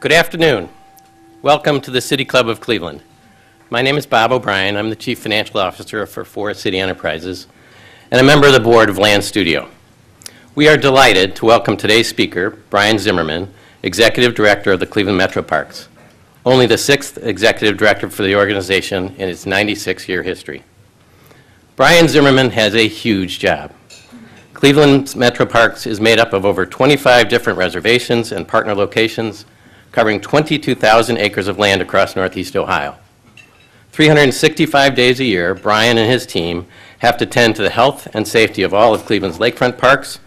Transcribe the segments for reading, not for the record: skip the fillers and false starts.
Good afternoon. Welcome to the City Club of Cleveland. My name is Bob O'Brien. I'm the Chief Financial Officer for Forest City Enterprises and a member of the Board of Land Studio. We are delighted to welcome today's speaker, Brian Zimmerman, Executive Director of the Cleveland Metroparks, only the 6th Executive Director for the organization in its 96-year history. Brian Zimmerman has a huge job. Cleveland's Metroparks is made up of over 25 different reservations and partner locations, covering 22,000 acres of land across Northeast Ohio. 365 days a year, Brian and his team have to tend to the health and safety of all of Cleveland's lakefront parks,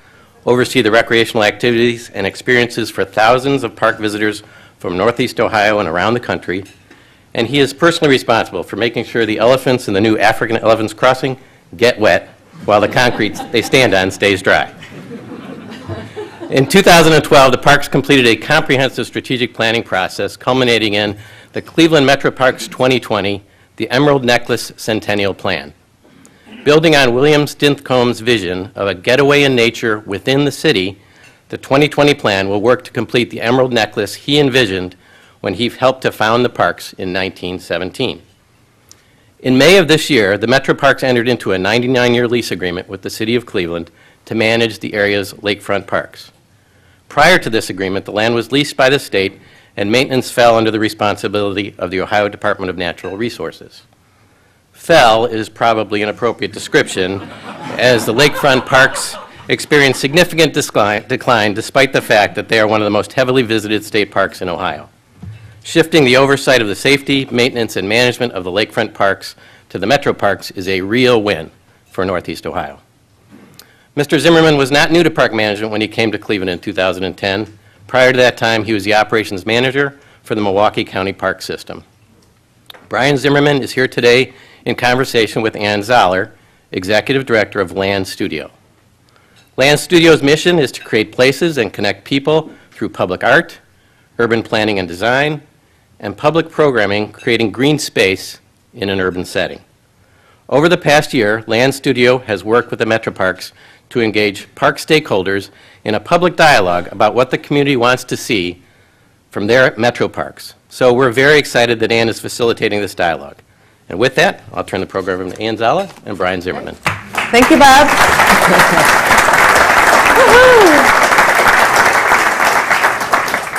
oversee the recreational activities and experiences for thousands of park visitors from Northeast Ohio and around the country, and he is personally responsible for making sure the elephants in the new African Elephants Crossing get wet while the concrete they stand on stays dry. In 2012, the parks completed a comprehensive strategic planning process culminating in the Cleveland Metroparks 2020, the Emerald Necklace Centennial Plan. Building on William Stinthcombe's vision of a getaway in nature within the city, the 2020 plan will work to complete the Emerald Necklace he envisioned when he helped to found the parks in 1917. In May of this year, the Metroparks entered into a 99-year lease agreement with the City of Cleveland to manage the area's lakefront parks. Prior to this agreement, the land was leased by the state and maintenance fell under the responsibility of the Ohio Department of Natural Resources. Fell is probably an appropriate description, as the lakefront parks experienced significant decline despite the fact that they are one of the most heavily visited state parks in Ohio. Shifting the oversight of the safety, maintenance, and management of the lakefront parks to the Metroparks is a real win for Northeast Ohio. Mr. Zimmerman was not new to park management when he came to Cleveland in 2010. Prior to that time, he was the operations manager for the Milwaukee County Park System. Brian Zimmerman is here today in conversation with Ann Zoller, Executive Director of Land Studio. Land Studio's mission is to create places and connect people through public art, urban planning and design, and public programming, creating green space in an urban setting. Over the past year, Land Studio has worked with the Metroparks to engage park stakeholders in a public dialogue about what the community wants to see from their Metroparks. So we're very excited that Ann is facilitating this dialogue. And with that, I'll turn the program over to Ann Zoller and Brian Zimmerman. Thank you, Bob.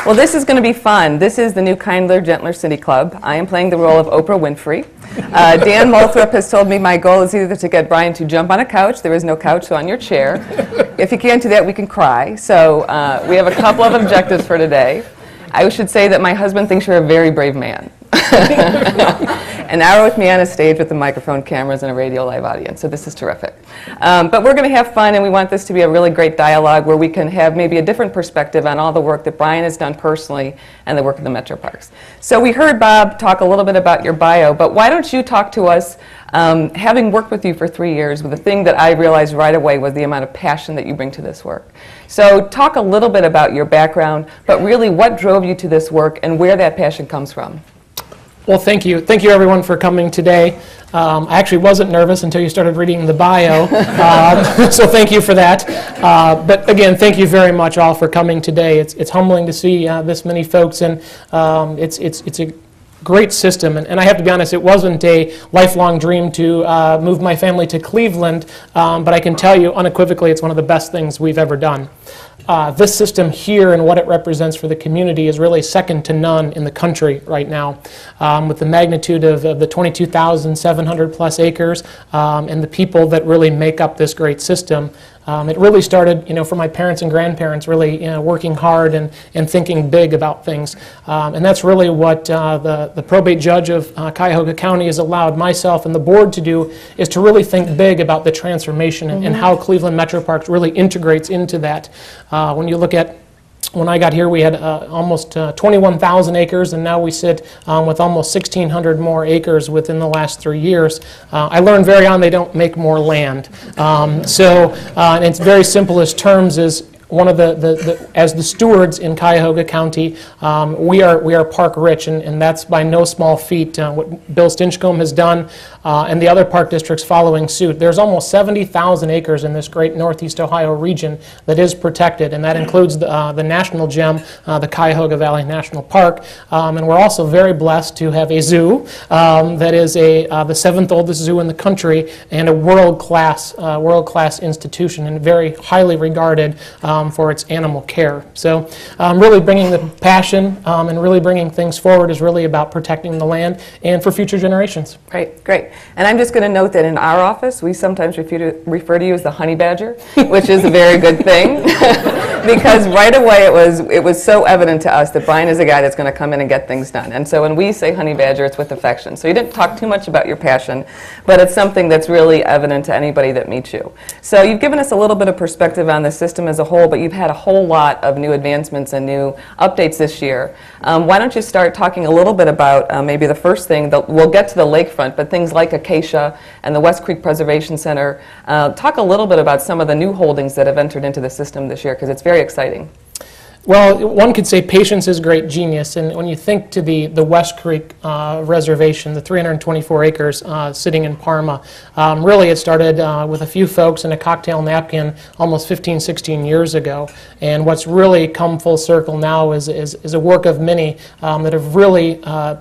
Well, this is going to be fun. This is the new Kindler, Gentler City Club. I am playing the role of Oprah Winfrey. Dan Moulthrop has told me my goal is either to get Brian to jump on a couch. There is no couch, so on your chair. If you can't do that, we can cry. So we have a couple of objectives for today. I should say that my husband thinks you're a very brave man. An hour with me on a stage with a microphone, cameras, and a radio live audience, so this is terrific. But we're going to have fun, and we want this to be a really great dialogue where we can have maybe a different perspective on all the work that Brian has done personally and the work of the Metroparks. So we heard Bob talk a little bit about your bio, but why don't you talk to us, having worked with you for 3 years, with the thing that I realized right away was the amount of passion that you bring to this work. So talk a little bit about your background, but really what drove you to this work and where that passion comes from. Well, thank you. Thank you, everyone, for coming today. I actually wasn't nervous until you started reading the bio, so thank you for that. But again, thank you very much all for coming today. It's humbling to see this many folks, and it's a great system. And I have to be honest, it wasn't a lifelong dream to move my family to Cleveland, but I can tell you unequivocally it's one of the best things we've ever done. This system here and what it represents for the community is really second to none in the country right now. With the magnitude of the 22,700 plus acres and the people that really make up this great system. It really started, for my parents and grandparents really working hard and thinking big about things. And that's really what the probate judge of Cuyahoga County has allowed myself and the board to do, is to really think big about the transformation and how Cleveland Metroparks really integrates into that. When you look at when I got here, we had almost 21,000 acres, and now we sit with almost 1,600 more acres within the last 3 years. I learned very on they don't make more land. In its very simplest terms is one of as the stewards in Cuyahoga County, we are park rich, and that's by no small feat. What Bill Stinchcomb has done, and the other park districts following suit. There's almost 70,000 acres in this great Northeast Ohio region that is protected, and that includes the national gem, the Cuyahoga Valley National Park, and we're also very blessed to have a zoo that is the 7th oldest zoo in the country and a world-class institution, and very highly regarded for its animal care. So really bringing the passion and really bringing things forward is really about protecting the land and for future generations. Great, great. And I'm just going to note that in our office, we sometimes refer to you as the honey badger, which is a very good thing, because right away it was so evident to us that Brian is a guy that's going to come in and get things done. And so when we say honey badger, it's with affection. So you didn't talk too much about your passion, but it's something that's really evident to anybody that meets you. So you've given us a little bit of perspective on the system as a whole, but you've had a whole lot of new advancements and new updates this year. Why don't you start talking a little bit about maybe the first thing, we'll get to the lakefront, but things like Acacia and the West Creek Preservation Center. Talk a little bit about some of the new holdings that have entered into the system this year, because it's very exciting. Well, one could say patience is great genius, and when you think to the West Creek Reservation, the 324 acres sitting in Parma, really it started with a few folks in a cocktail napkin almost 15, 16 years ago, and what's really come full circle now is a work of many that have really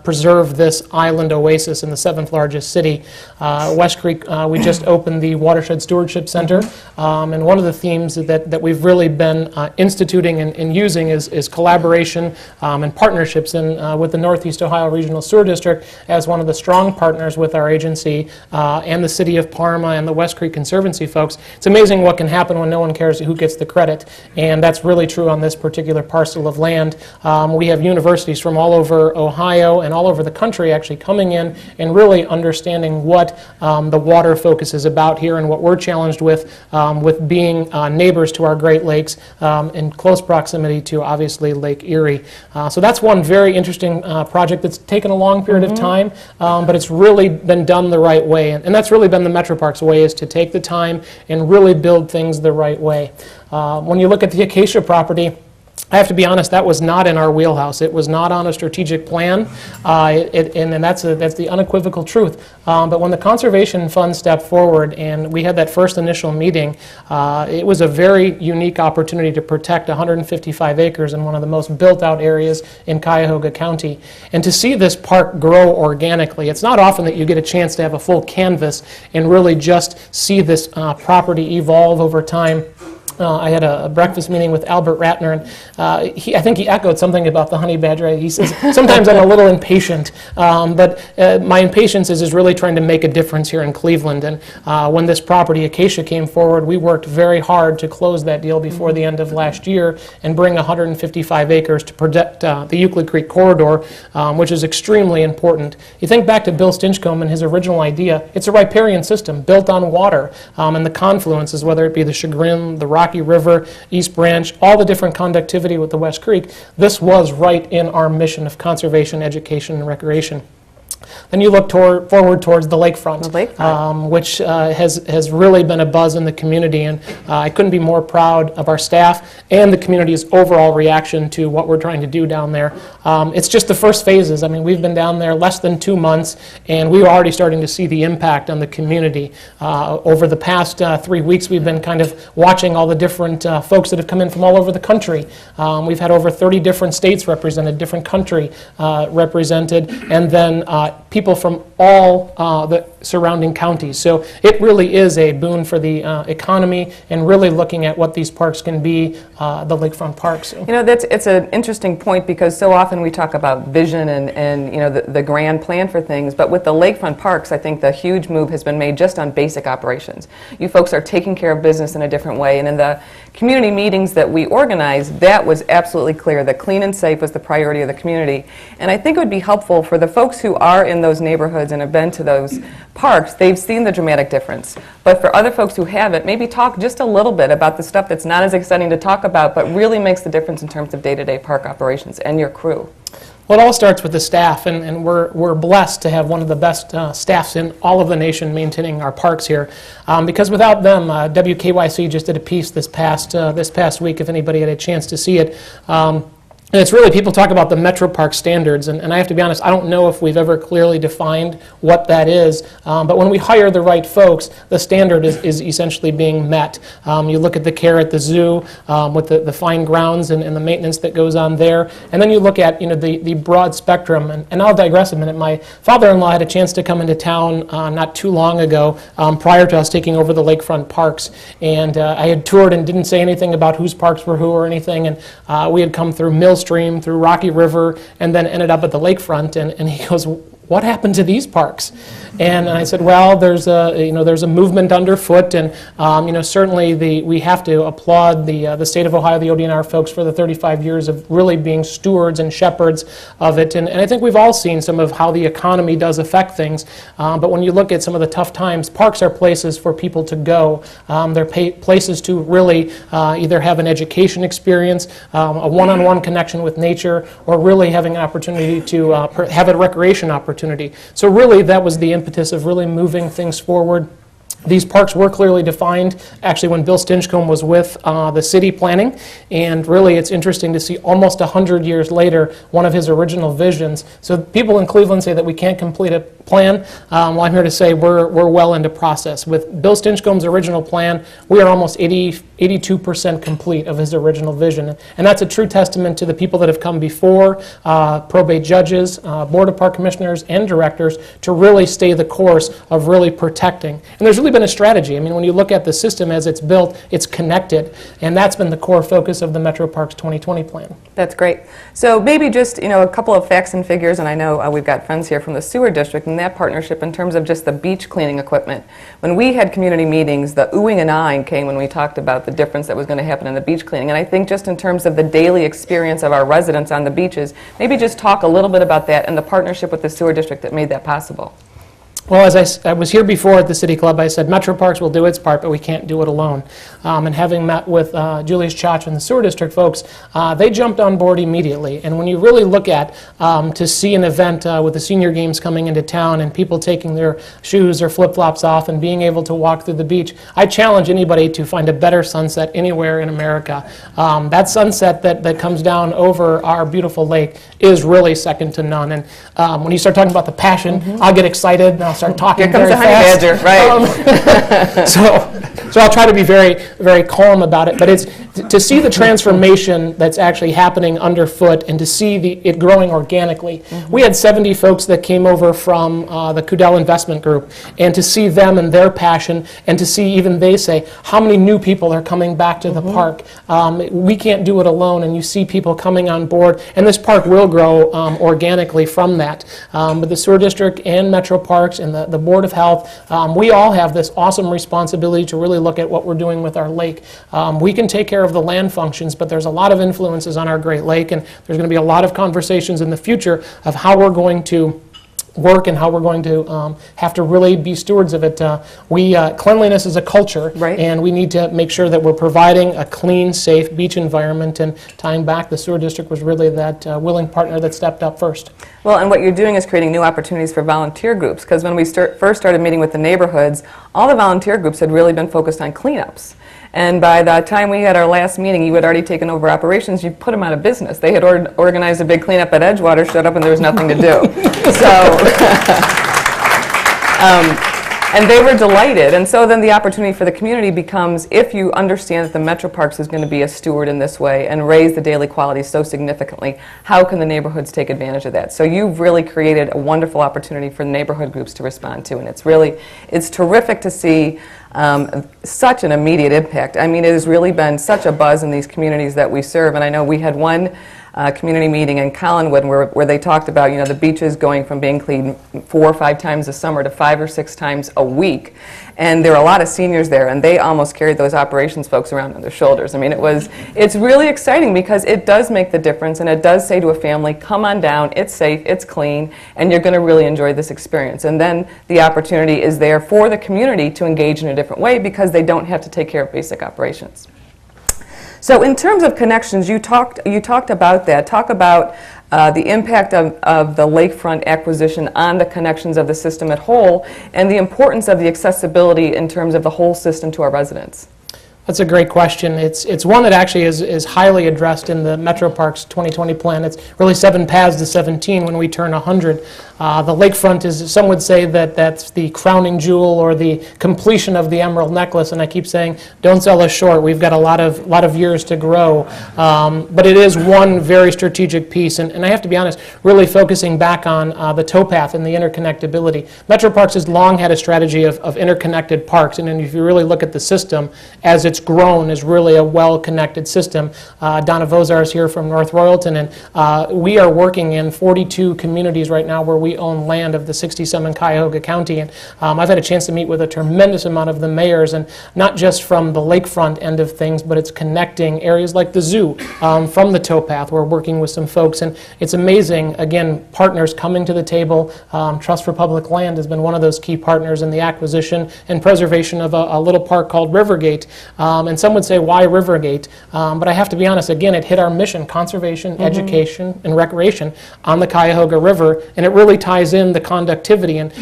preserved this island oasis in the 7th largest city. West Creek, we just opened the Watershed Stewardship Center, and one of the themes that we've really been instituting and using is collaboration and partnerships with the Northeast Ohio Regional Sewer District as one of the strong partners with our agency and the City of Parma and the West Creek Conservancy folks. It's amazing what can happen when no one cares who gets the credit, and that's really true on this particular parcel of land. We have universities from all over Ohio and all over the country actually coming in and really understanding what the water focus is about here and what we're challenged with being neighbors to our Great Lakes in close proximity to obviously Lake Erie. So that's one very interesting project that's taken a long period of time, but it's really been done the right way. And that's really been the Metroparks way, is to take the time and really build things the right way. When you look at the Acacia property, I have to be honest, that was not in our wheelhouse. It was not on a strategic plan, and that's the unequivocal truth. But when the Conservation Fund stepped forward and we had that first initial meeting, it was a very unique opportunity to protect 155 acres in one of the most built-out areas in Cuyahoga County. And to see this park grow organically, it's not often that you get a chance to have a full canvas and really just see this property evolve over time. I had a breakfast meeting with Albert Ratner, and I think he echoed something about the honey badger. He says, sometimes I'm a little impatient, but my impatience is really trying to make a difference here in Cleveland. And when this property, Acacia, came forward, we worked very hard to close that deal before the end of last year and bring 155 acres to protect the Euclid Creek corridor, which is extremely important. You think back to Bill Stinchcomb and his original idea, it's a riparian system built on water, and the confluences, whether it be the Chagrin, the Rocky River, East Branch, all the different conductivity with the West Creek. This was right in our mission of conservation, education, and recreation. Then you look forward towards the lakefront, which has really been a buzz in the community, and I couldn't be more proud of our staff and the community's overall reaction to what we're trying to do down there. It's just the first phases. I mean, we've been down there less than 2 months, and we were already starting to see the impact on the community. Over the past 3 weeks, we've been kind of watching all the different folks that have come in from all over the country. We've had over 30 different states represented, different country represented, and then people from all the surrounding counties. So it really is a boon for the economy and really looking at what these parks can be, the lakefront parks. So. You know, it's an interesting point because so often we talk about vision and you know, the grand plan for things, but with the lakefront parks, I think the huge move has been made just on basic operations. You folks are taking care of business in a different way, and in the community meetings that we organized, that was absolutely clear that clean and safe was the priority of the community. And I think it would be helpful for the folks who are in those neighborhoods and have been to those parks, they've seen the dramatic difference. But for other folks who haven't, maybe talk just a little bit about the stuff that's not as exciting to talk about, but really makes the difference in terms of day-to-day park operations and your crew. Well, it all starts with the staff, and we're blessed to have one of the best staffs in all of the nation maintaining our parks here. Because without them, WKYC just did a piece this past week, if anybody had a chance to see it. And it's really, people talk about the Metroparks standards, and I have to be honest, I don't know if we've ever clearly defined what that is, but when we hire the right folks, the standard is essentially being met. You look at the care at the zoo with the fine grounds and the maintenance that goes on there, and then you look at the broad spectrum, and I'll digress a minute. My father-in-law had a chance to come into town not too long ago, prior to us taking over the Lakefront parks, and I had toured and didn't say anything about whose parks were who or anything, and we had come through Millstream, through Rocky River, and then ended up at the Lakefront, and he goes, "What happened to these parks?" And I said, "Well, there's a movement underfoot, and certainly we have to applaud the state of Ohio, the ODNR folks, for the 35 years of really being stewards and shepherds of it. And I think we've all seen some of how the economy does affect things. But when you look at some of the tough times, parks are places for people to go. They're places to really either have an education experience, a one-on-one connection with nature, or really having an opportunity to have a recreation opportunity. So really, that was the impetus of really moving things forward. These parks were clearly defined, actually, when Bill Stinchcomb was with the city planning, and really it's interesting to see almost 100 years later one of his original visions. So people in Cleveland say that we can't complete a plan. Well, I'm here to say we're well into process. With Bill Stinchcomb's original plan, we are almost 82% complete of his original vision, and that's a true testament to the people that have come before, probate judges, Board of Park Commissioners, and directors, to really stay the course of really protecting. And there's really been a strategy. I mean, when you look at the system as it's built, it's connected, and that's been the core focus of the Metroparks 2020 plan. That's great. So maybe just a couple of facts and figures, and I know we've got friends here from the sewer district and that partnership in terms of just the beach cleaning equipment. When we had community meetings, the oohing and ahhing came when we talked about the difference that was going to happen in the beach cleaning. And I think just in terms of the daily experience of our residents on the beaches, maybe just talk a little bit about that and the partnership with the sewer district that made that possible. Well, as I was here before at the City Club, I said Metroparks will do its part, but we can't do it alone. And having met with Julius Chach and the Sewer District folks, they jumped on board immediately. And when you really look at to see an event with the senior games coming into town and people taking their shoes or flip-flops off and being able to walk through the beach, I challenge anybody to find a better sunset anywhere in America. That sunset that comes down over our beautiful lake is really second to none. And when you start talking about the passion, I'll get excited and I'll start talking Here comes very the honey fast. badger, right. So I'll try to be very, very calm about it. But it's to see the transformation that's actually happening underfoot and to see it growing organically. We had 70 folks that came over from the Cudell Investment Group, and to see them and their passion, and to see even they say how many new people are coming back to the park. We can't do it alone, and you see people coming on board, and this park will grow organically from that. But the Sewer District and Metroparks and the Board of Health, we all have this awesome responsibility to really look at what we're doing with our lake. We can take care of the land functions, but there's a lot of influences on our Great Lake, and there's going to be a lot of conversations in the future of how we're going to work and how we're going to have to really be stewards of it. Cleanliness is a culture, right, and we need to make sure that we're providing a clean, safe beach environment, and tying back, the Sewer District was really that willing partner that stepped up first. Well, and what you're doing is creating new opportunities for volunteer groups, because when we first started meeting with the neighborhoods, all the volunteer groups had really been focused on cleanups. And by the time we had our last meeting, you had already taken over operations. You put them out of business. They had organized a big cleanup at Edgewater, showed up, and there was nothing to do. And they were delighted. And so then the opportunity for the community becomes, if you understand that the Metroparks is going to be a steward in this way and raise the daily quality so significantly, how can the neighborhoods take advantage of that? So you've really created a wonderful opportunity for the neighborhood groups to respond to. And it's terrific to see such an immediate impact. I mean, it has really been such a buzz in these communities that we serve. And I know we had one community meeting in Collinwood where they talked about, the beaches going from being cleaned 4 or 5 times a summer to 5 or 6 times a week. And there were a lot of seniors there, and they almost carried those operations folks around on their shoulders. I mean, it's really exciting because it does make the difference, and it does say to a family, come on down, it's safe, it's clean, and you're going to really enjoy this experience. And then the opportunity is there for the community to engage in a different way because they don't have to take care of basic operations. So in terms of connections, you talked about that. Talk about the impact of the Lakefront acquisition on the connections of the system at whole, and the importance of the accessibility in terms of the whole system to our residents? That's a great question. It's one that actually is highly addressed in the Metroparks 2020 plan. It's really 7 paths to 17 when we turn 100. The lakefront is, some would say that that's the crowning jewel or the completion of the emerald necklace, and I keep saying, don't sell us short. We've got a lot of years to grow. But it is one very strategic piece, and I have to be honest, really focusing back on the towpath and the interconnectability. Metroparks has long had a strategy of interconnected parks, and if you really look at the system, as it's grown, is really a well-connected system. Donna Vozar is here from North Royalton, and we are working in 42 communities right now where we own land of the 60-some in Cuyahoga County, and I've had a chance to meet with a tremendous amount of the mayors, and not just from the lakefront end of things, but it's connecting areas like the zoo from the towpath. We're working with some folks, and it's amazing, again, partners coming to the table. Trust for Public Land has been one of those key partners in the acquisition and preservation of a little park called Rivergate, and some would say, why Rivergate? But I have to be honest, again, it hit our mission, conservation, education, and recreation on the Cuyahoga River, and it really ties in the conductivity, and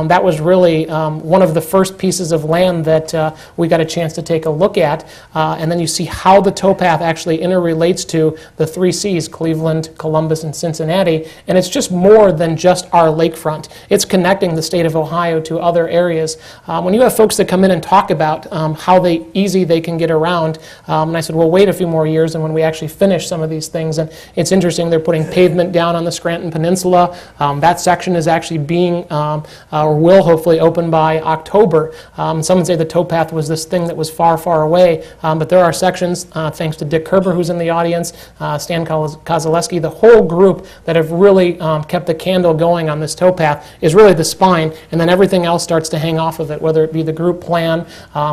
that was really one of the first pieces of land that we got a chance to take a look at, and then you see how the towpath actually interrelates to the 3 Cs, Cleveland, Columbus, and Cincinnati, and it's just more than just our lakefront. It's connecting the state of Ohio to other areas. When you have folks that come in and talk about how easy they can get around, and I said, well, wait a few more years, and when we actually finish some of these things, and it's interesting, they're putting pavement down on the Scranton Peninsula. That section is actually being, or will hopefully open by October. Some would say the towpath was this thing that was far, far away, but there are sections, thanks to Dick Kerber, who's in the audience, Stan Kozaleski, the whole group that have really kept the candle going on this towpath is really the spine, and then everything else starts to hang off of it, whether it be the group plan,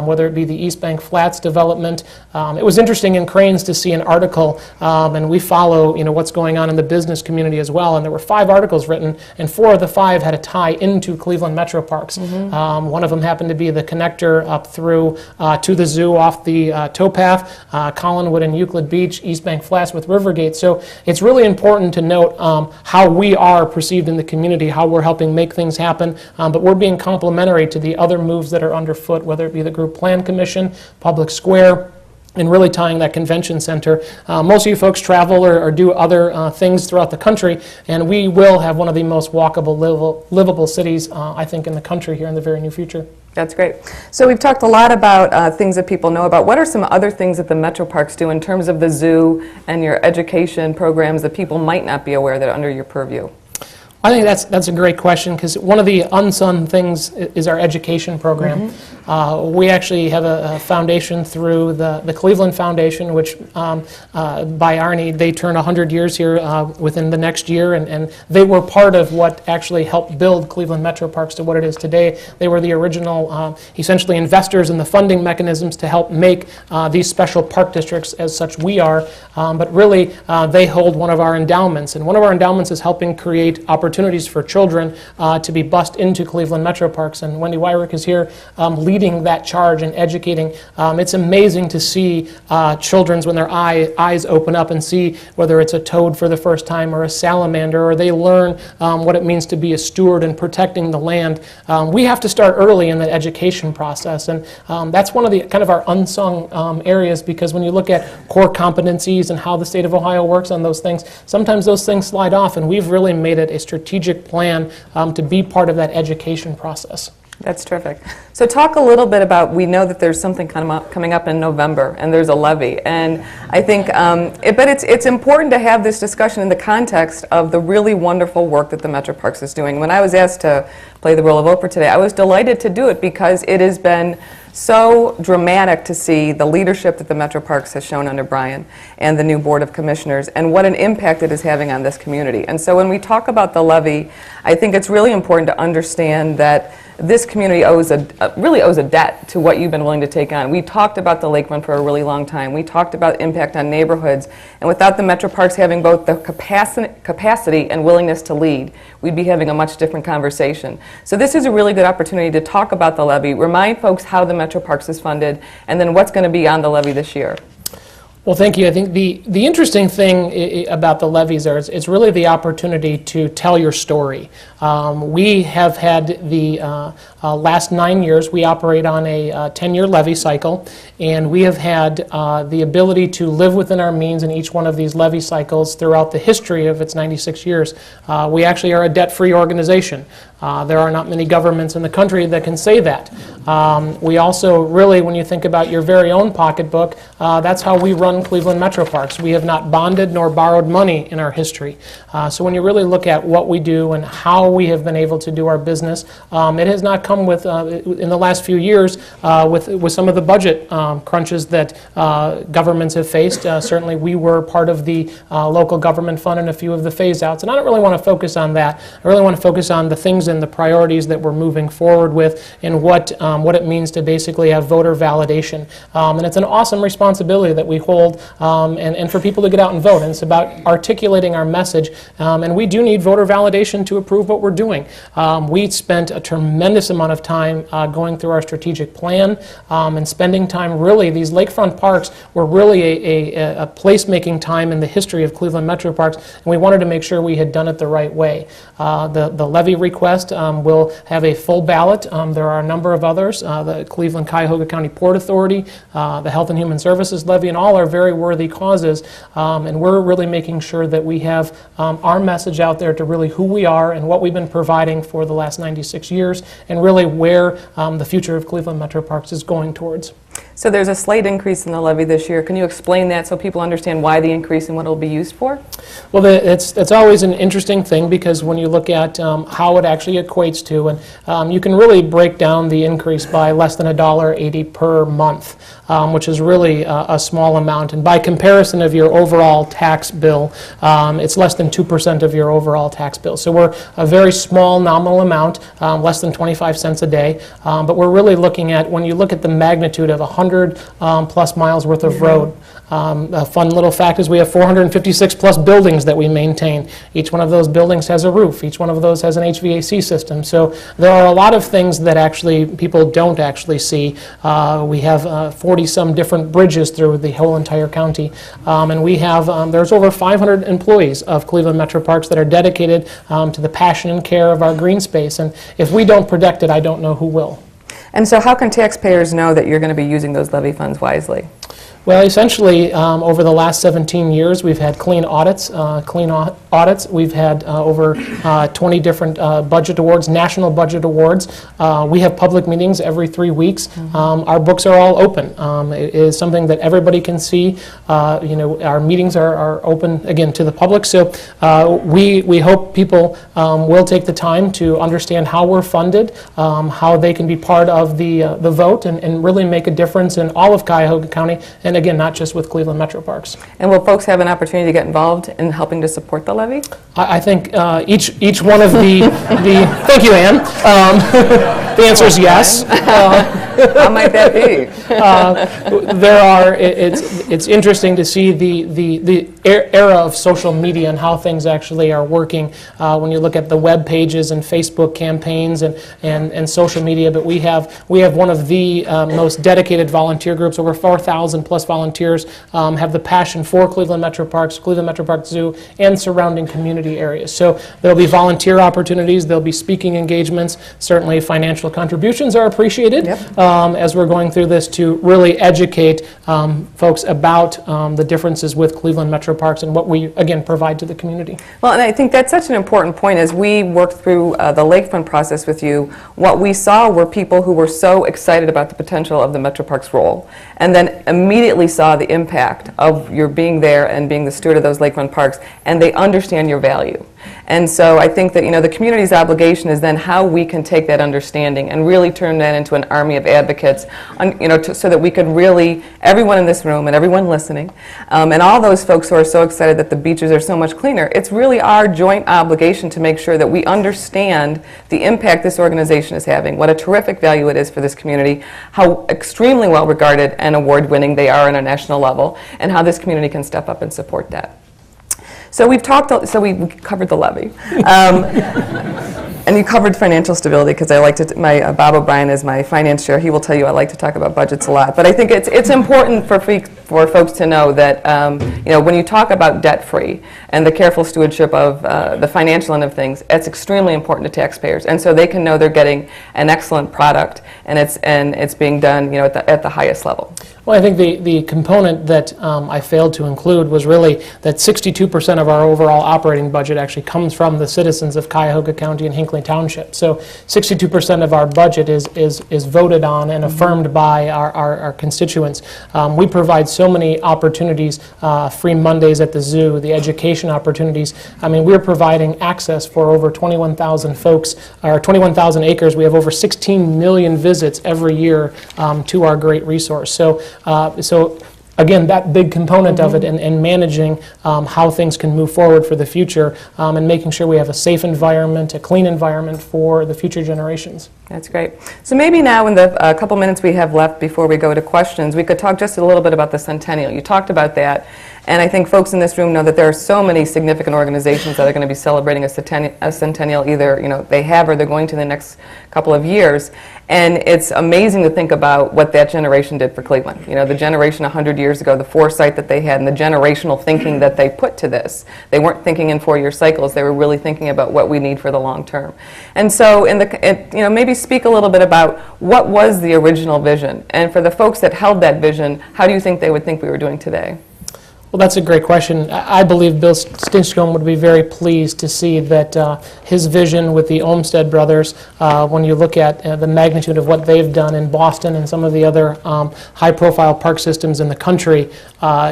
whether it be the East Bank Flats development. It was interesting in Cranes to see an article, and we follow what's going on in the business community as well, and there were 5 articles written, and 4 of the 5 had a tie into Cleveland Metroparks. One of them happened to be the connector up through to the zoo off the towpath, Collinwood and Euclid Beach, East Bank Flats with Rivergate. So it's really important to note how we are perceived in the community, how we're helping make things happen, but we're being complementary to the other moves that are underfoot, whether it be the Group Plan Commission, Public Square, and really tying that convention center. Most of you folks travel or do other things throughout the country, and we will have one of the most walkable, livable cities, I think, in the country here in the very near future. That's great. So we've talked a lot about things that people know about. What are some other things that the Metroparks do in terms of the zoo and your education programs that people might not be aware that are under your purview? I think that's a great question, because one of the unsung things is our education program. We actually have a foundation through the Cleveland Foundation, which by Arnie, they turn 100 years here within the next year, and they were part of what actually helped build Cleveland Metroparks to what it is today. They were the original, essentially, investors in the funding mechanisms to help make these special park districts as such we are, but really they hold one of our endowments, and one of our endowments is helping create opportunities for children to be bused into Cleveland Metroparks, and Wendy Wyrick is here leading that charge and educating. It's amazing to see children when their eyes open up and see whether it's a toad for the first time or a salamander, or they learn what it means to be a steward and protecting the land. We have to start early in the education process, and that's one of the kind of our unsung areas, because when you look at core competencies and how the state of Ohio works on those things, sometimes those things slide off, and we've really made it a strategic plan to be part of that education process. That's terrific. So talk a little bit about, we know that there's something coming up in November, and there's a levy, and I think, but it's important to have this discussion in the context of the really wonderful work that the Metroparks is doing. When I was asked to play the role of Oprah today, I was delighted to do it, because it has been so dramatic to see the leadership that the Metroparks has shown under Brian and the new Board of Commissioners, and what an impact it is having on this community. And so when we talk about the levy, I think it's really important to understand that this community really owes a debt to what you've been willing to take on. We talked about the lakefront for a really long time. We talked about impact on neighborhoods, and without the Metroparks having both the capacity and willingness to lead, we'd be having a much different conversation. So this is a really good opportunity to talk about the levy, remind folks how the Metroparks is funded, and then what's going to be on the levy this year. Well, thank you. I think the interesting thing about the levies are it's really the opportunity to tell your story. We have had the last 9 years, we operate on a 10-year levy cycle, and we have had the ability to live within our means in each one of these levy cycles throughout the history of its 96 years. We actually are a debt-free organization. There are not many governments in the country that can say that. We also really, when you think about your very own pocketbook, that's how we run Cleveland Metroparks. We have not bonded nor borrowed money in our history. So when you really look at what we do and how we have been able to do our business, it has not come with, in the last few years, with some of the budget crunches that governments have faced. Certainly we were part of the local government fund and a few of the phase-outs, and I don't really want to focus on that. I really want to focus on the things and the priorities that we're moving forward with and what it means to basically have voter validation. And it's an awesome responsibility that we hold and for people to get out and vote. And it's about articulating our message. And we do need voter validation to approve what we're doing. We spent a tremendous amount of time going through our strategic plan and spending time really, these lakefront parks were really a placemaking time in the history of Cleveland Metroparks, and we wanted to make sure we had done it the right way. The levy request will have a full ballot. There are a number of others, the Cleveland Cuyahoga County Port Authority, the Health and Human Services levy, and all are very worthy causes. And we're really making sure that we have our message out there to really who we are and what we've been providing for the last 96 years, and really where the future of Cleveland Metroparks is going towards. So there's a slight increase in the levy this year. Can you explain that so people understand why the increase and what it'll be used for? Well, it's always an interesting thing because when you look at how it actually equates to, and you can really break down the increase by less than $1.80 per month, which is really a small amount. And by comparison of your overall tax bill, it's less than 2% of your overall tax bill. So we're a very small nominal amount, less than 25 cents a day. But we're really looking at, when you look at the magnitude of 100 plus miles worth of road. A fun little fact is we have 456 plus buildings that we maintain. Each one of those buildings has a roof. Each one of those has an HVAC system. So there are a lot of things that actually people don't actually see. We have 40-some different bridges through the whole entire county. And we have, there's over 500 employees of Cleveland Metroparks that are dedicated to the passion and care of our green space. And if we don't protect it, I don't know who will. And so how can taxpayers know that you're going to be using those levy funds wisely? Well, essentially, over the last 17 years, we've had clean audits. We've had over 20 different budget awards, national budget awards. We have public meetings every 3 weeks. Our books are all open. It is something that everybody can see. Our meetings are open, again, to the public. So we hope people will take the time to understand how we're funded, how they can be part of the vote, and really make a difference in all of Cuyahoga County. And again, not just with Cleveland Metroparks. And will folks have an opportunity to get involved in helping to support the levy? I think each one of the thank you, Ann. The answer is yes. How might that be? It's interesting to see the era of social media and how things actually are working when you look at the web pages and Facebook campaigns and social media. But we have one of the most dedicated volunteer groups. Over 4,000 plus volunteers have the passion for Cleveland Metroparks, Cleveland Metroparks Zoo, and surrounding community areas. So there'll be volunteer opportunities, there'll be speaking engagements, certainly financial contributions are appreciated. Yep. As we're going through this to really educate folks about the differences with Cleveland Metroparks and what we, again, provide to the community. Well, and I think that's such an important point. As we worked through the Lakefront process with you, what we saw were people who were so excited about the potential of the Metroparks role, and then immediately saw the impact of your being there and being the steward of those lakefront parks, and they understand your value. And so I think that the community's obligation is then how we can take that understanding and really turn that into an army of advocates, so that we could really, everyone in this room and everyone listening, and all those folks who are so excited that the beaches are so much cleaner, it's really our joint obligation to make sure that we understand the impact this organization is having, what a terrific value it is for this community, how extremely well regarded and award-winning they are on a national level, and how this community can step up and support that. So we covered the levy. And you covered financial stability, because I like to, Bob O'Brien is my finance chair. He will tell you I like to talk about budgets a lot. But I think it's important for folks to know that when you talk about debt-free and the careful stewardship of the financial end of things, it's extremely important to taxpayers. And so they can know they're getting an excellent product, and it's being done at the highest level. Well, I think the component that I failed to include was really that 62% of our overall operating budget actually comes from the citizens of Cuyahoga County and Hinckley Township. So 62% of our budget is voted on and affirmed by our constituents. We provide so many opportunities, free Mondays at the zoo, the education opportunities. I mean, we're providing access for over 21,000 folks, or 21,000 acres. We have over 16 million visits every year to our great resource. So again, that big component of it, and managing how things can move forward for the future, and making sure we have a safe environment, a clean environment for the future generations. That's great. So maybe now, in the couple minutes we have left before we go to questions, we could talk just a little bit about the Centennial. You talked about that, and I think folks in this room know that there are so many significant organizations that are going to be celebrating a Centennial, either they have or they're going to in the next couple of years. And it's amazing to think about what that generation did for Cleveland. The generation 100 years ago, the foresight that they had, and the generational thinking that they put to this. They weren't thinking in 4-year cycles. They were really thinking about what we need for the long term. And so, maybe speak a little bit about what was the original vision, and for the folks that held that vision, how do you think they would think we were doing today? Well, that's a great question. I believe Bill Stinchcomb would be very pleased to see that his vision with the Olmsted brothers, when you look at the magnitude of what they've done in Boston and some of the other high-profile park systems in the country,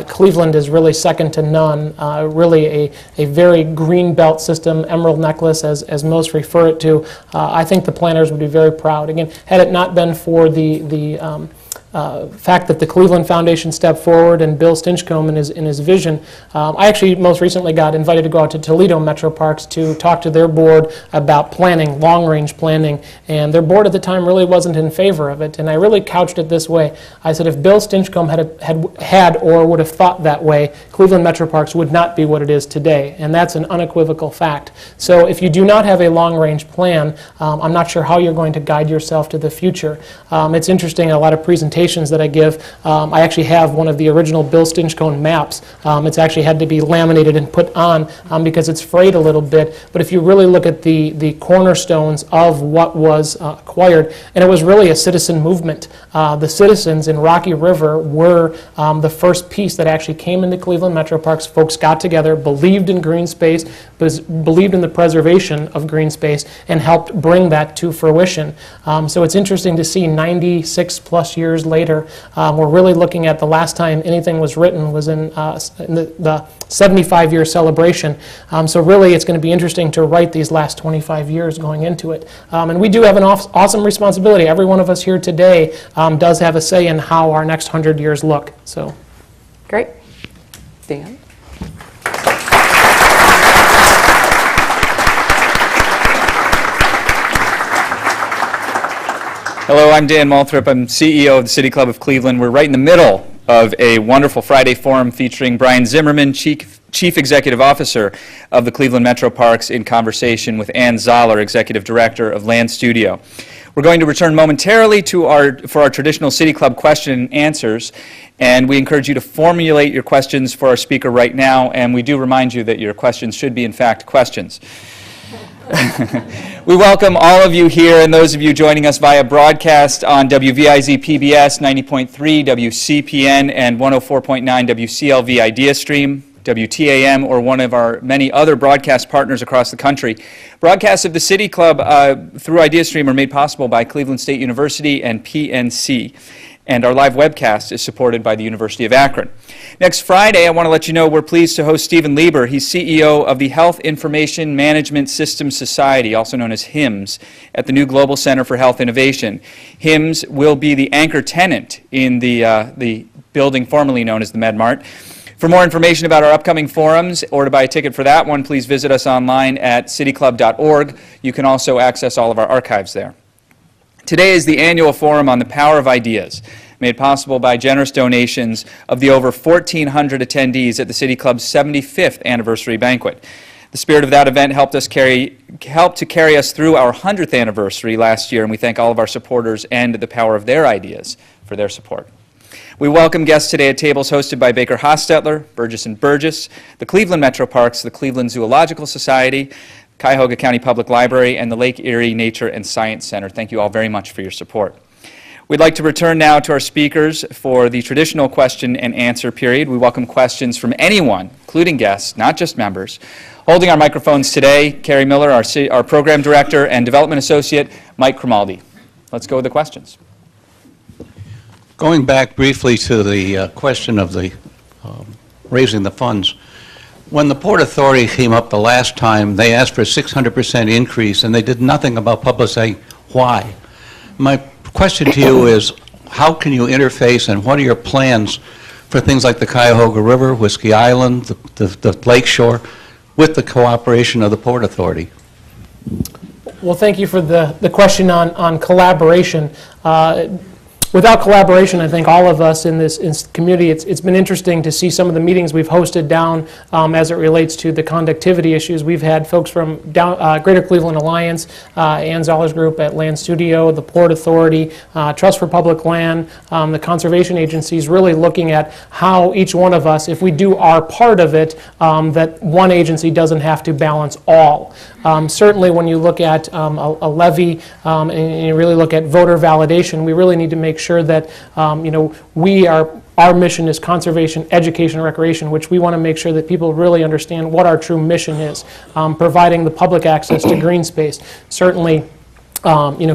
Cleveland is really second to none. Really a very green belt system, emerald necklace, as most refer it to. I think the planners would be very proud. Again, had it not been for the fact that the Cleveland Foundation stepped forward and Bill Stinchcomb in his vision. I actually most recently got invited to go out to Toledo Metroparks to talk to their board about planning, long-range planning, and their board at the time really wasn't in favor of it. And I really couched it this way. I said, if Bill Stinchcomb had or would have thought that way, Cleveland Metroparks would not be what it is today, and that's an unequivocal fact. So if you do not have a long-range plan, I'm not sure how you're going to guide yourself to the future. It's interesting, in a lot of presentations that I give, I actually have one of the original Bill Stinchcomb maps. It's actually had to be laminated and put on because it's frayed a little bit. But if you really look at the cornerstones of what was acquired, and it was really a citizen movement. The citizens in Rocky River were the first piece that actually came into Cleveland Metroparks. Folks got together, believed in green space, believed in the preservation of green space, and helped bring that to fruition. So it's interesting to see 96 plus years later, we're really looking at the last time anything was written was in the 75-year celebration. So really it's going to be interesting to write these last 25 years going into it. And we do have an awesome responsibility. Every one of us here today does have a say in how our next 100 years look. So, great. Dan? Hello, I'm Dan Moulthrop. I'm CEO of the City Club of Cleveland. We're right in the middle of a wonderful Friday forum featuring Brian Zimmerman, Chief Executive Officer of the Cleveland Metroparks, in conversation with Ann Zoller, Executive Director of Land Studio. We're going to return momentarily for our traditional City Club question and answers, and we encourage you to formulate your questions for our speaker right now, and we do remind you that your questions should be, in fact, questions. We welcome all of you here and those of you joining us via broadcast on WVIZ PBS 90.3, WCPN, and 104.9 WCLV Idea Stream, WTAM, or one of our many other broadcast partners across the country. Broadcasts of the City Club through Idea Stream are made possible by Cleveland State University and PNC. And our live webcast is supported by the University of Akron. Next Friday, I want to let you know we're pleased to host Stephen Lieber. He's CEO of the Health Information Management Systems Society, also known as HIMSS, at the new Global Center for Health Innovation. HIMSS will be the anchor tenant in the building formerly known as the MedMart. For more information about our upcoming forums or to buy a ticket for that one, please visit us online at cityclub.org. You can also access all of our archives there. Today is the annual forum on the power of ideas, made possible by generous donations of the over 1,400 attendees at the City Club's 75th anniversary banquet. The spirit of that event helped to carry us through our 100th anniversary last year, and we thank all of our supporters and the power of their ideas for their support. We welcome guests today at tables hosted by Baker Hostetler, Burgess & Burgess, the Cleveland Metroparks, the Cleveland Zoological Society, Cuyahoga County Public Library, and the Lake Erie Nature and Science Center. Thank you all very much for your support. We'd like to return now to our speakers for the traditional question and answer period. We welcome questions from anyone, including guests, not just members. Holding our microphones today, Carrie Miller, our Program Director, and Development Associate, Mike Cromaldi. Let's go with the questions. Going back briefly to the question of the raising the funds, when the Port Authority came up the last time, they asked for a 600% increase, and they did nothing about publicizing why. My question to you is, how can you interface, and what are your plans for things like the Cuyahoga River, Whiskey Island, the Lake Shore, with the cooperation of the Port Authority? Well, thank you for the question on collaboration. Without collaboration, I think all of us in this community, it's been interesting to see some of the meetings we've hosted down as it relates to the conductivity issues. We've had folks from Greater Cleveland Alliance, Ann Zoller's group at Land Studio, the Port Authority, Trust for Public Land, the conservation agencies, really looking at how each one of us, if we do our part of it, that one agency doesn't have to balance all. Certainly when you look at a levy and you really look at voter validation, we really need to make sure that our mission is conservation, education, and recreation, which we want to make sure that people really understand what our true mission is, providing the public access to green space. Certainly,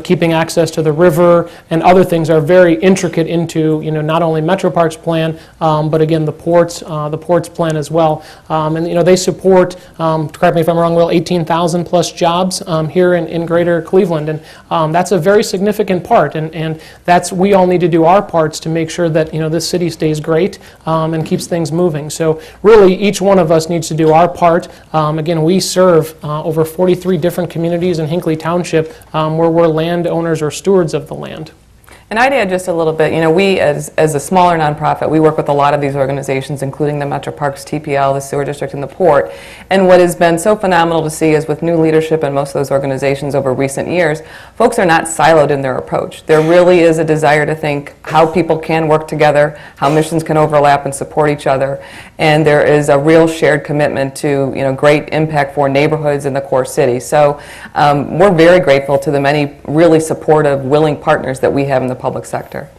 keeping access to the river and other things are very intricate into, not only Metroparks plan, but again, the ports plan as well. And, they support, correct me if I'm wrong, Will, 18,000 plus jobs here in Greater Cleveland. And that's a very significant part. And we all need to do our parts to make sure that, this city stays great and keeps things moving. So really, each one of us needs to do our part. Again, we serve over 43 different communities in Hinckley Township, where we're landowners or stewards of the land. And I'd add just a little bit, we as a smaller nonprofit, we work with a lot of these organizations, including the Metroparks, TPL, the Sewer District, and the Port. And what has been so phenomenal to see is with new leadership in most of those organizations over recent years, folks are not siloed in their approach. There really is a desire to think how people can work together, how missions can overlap and support each other. And there is a real shared commitment to, great impact for neighborhoods in the core city. So we're very grateful to the many really supportive, willing partners that we have in the public sector.